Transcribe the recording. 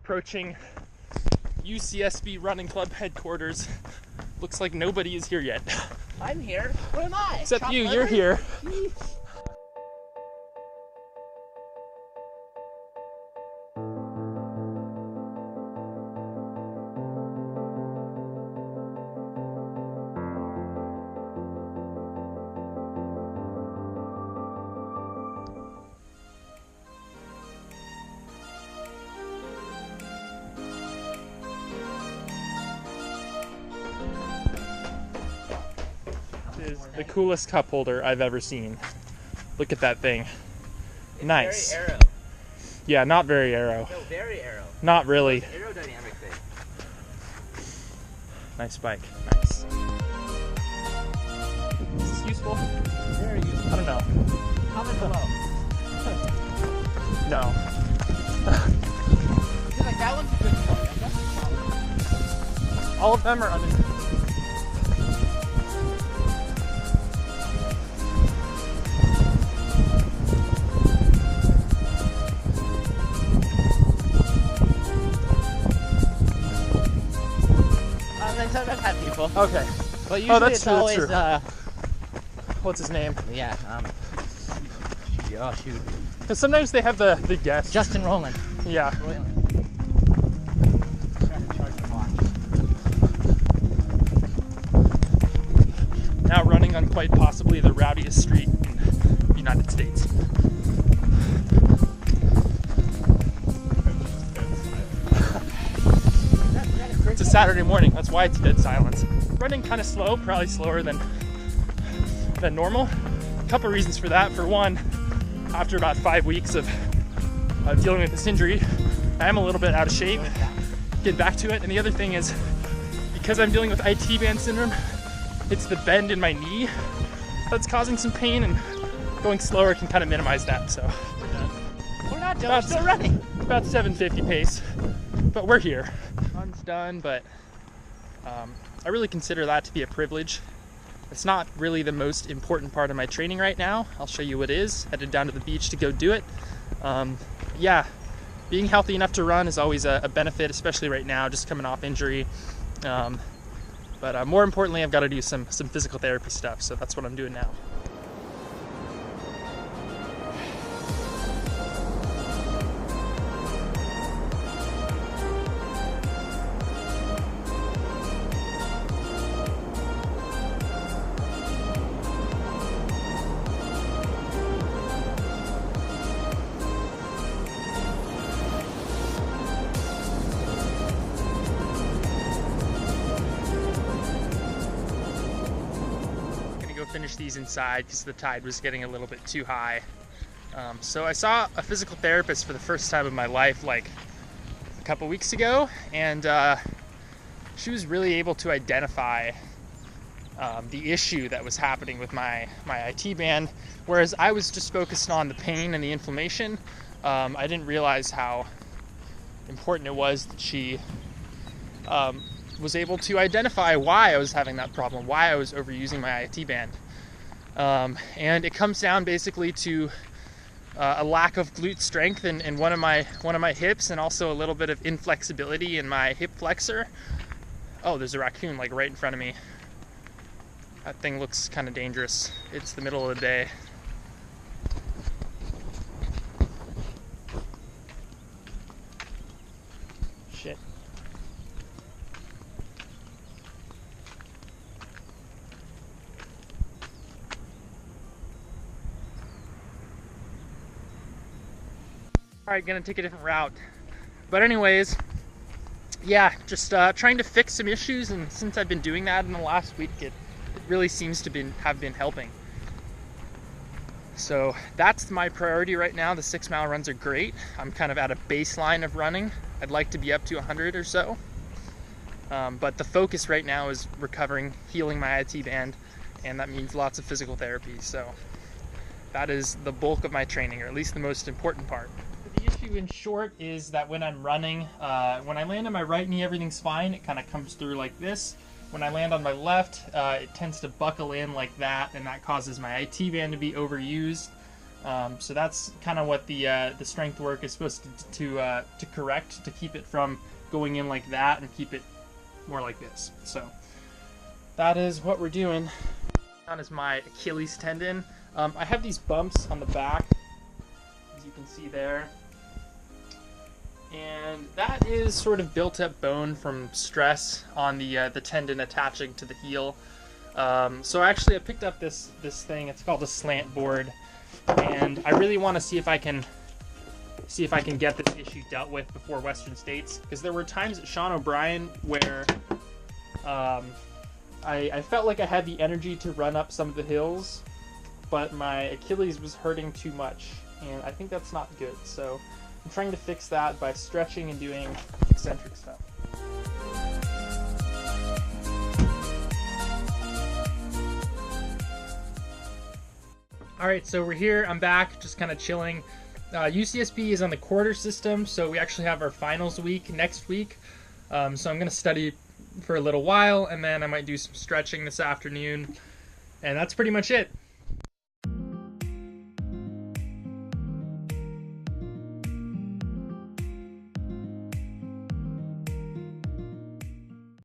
Approaching UCSB Running Club headquarters. Looks like nobody is here yet. I'm here. Where am I? Except you, you're here. Is the coolest cup holder I've ever seen. Look at that thing. It's nice. Very aero. Yeah, not very aero. No, very aero. Not really. It's an aerodynamic thing. Nice bike. Nice. Is this useful? Very useful. I don't know. Comment below. No. Feel like that one's a good one. All of them are under. I've had people. Okay. But usually that's it's true, that's always, true. What's his name? yeah, oh shoot. Because sometimes they have the guest. Justin Rowland. Yeah. Now running on quite possibly the rowdiest street in the United States. It's a Saturday morning, that's why it's dead silence. Running kind of slow, probably slower than normal. A couple reasons for that. For one, after about 5 weeks of dealing with this injury, I am a little bit out of shape. Get back to it. And the other thing is, because I'm dealing with IT band syndrome, it's the bend in my knee that's causing some pain, and going slower can kind of minimize that. So We're not done, we're still running. About 750 pace, but we're here. Run's done, but I really consider that to be a privilege. It's not really the most important part of my training right now. I'll show you what is. Headed down to the beach to go do it. Yeah, being healthy enough to run is always a benefit, especially right now, just coming off injury. But more importantly, I've got to do some physical therapy stuff, so that's what I'm doing now. Finish these inside because the tide was getting a little bit too high. So I saw a physical therapist for the first time in my life like a couple weeks ago, and she was really able to identify the issue that was happening with my IT band, whereas I was just focused on the pain and the inflammation. I didn't realize how important it was that she was able to identify why I was having that problem, why I was overusing my IT band. And it comes down basically to a lack of glute strength in one of my hips, and also a little bit of inflexibility in my hip flexor. Oh, there's a raccoon like right in front of me. That thing looks kind of dangerous. It's the middle of the day. Shit. Alright, gonna take a different route. But anyways, yeah, just trying to fix some issues, and since I've been doing that in the last week, it really seems to have been helping. So that's my priority right now. The 6 mile runs are great. I'm kind of at a baseline of running. I'd like to be up to 100 or so. But the focus right now is recovering, healing my IT band, and that means lots of physical therapy. So that is the bulk of my training, or at least the most important part. The issue in short is that when I'm running, when I land on my right knee, everything's fine. It kind of comes through like this. When I land on my left, it tends to buckle in like that, and that causes my IT band to be overused. So that's kind of what the strength work is supposed to correct, to keep it from going in like that and keep it more like this. So that is what we're doing. That is my Achilles tendon. I have these bumps on the back, as you can see there. And that is sort of built up bone from stress on the tendon attaching to the heel. So actually I picked up this thing. It's called a slant board, and I really want to see if I can get this issue dealt with before Western States, because there were times at Sean O'Brien where I felt like I had the energy to run up some of the hills, but my Achilles was hurting too much, and I think that's not good. So I'm trying to fix that by stretching and doing eccentric stuff. Alright, so we're here, I'm back, just kind of chilling. UCSB is on the quarter system, so we actually have our finals week next week. So I'm going to study for a little while, and then I might do some stretching this afternoon, and that's pretty much it.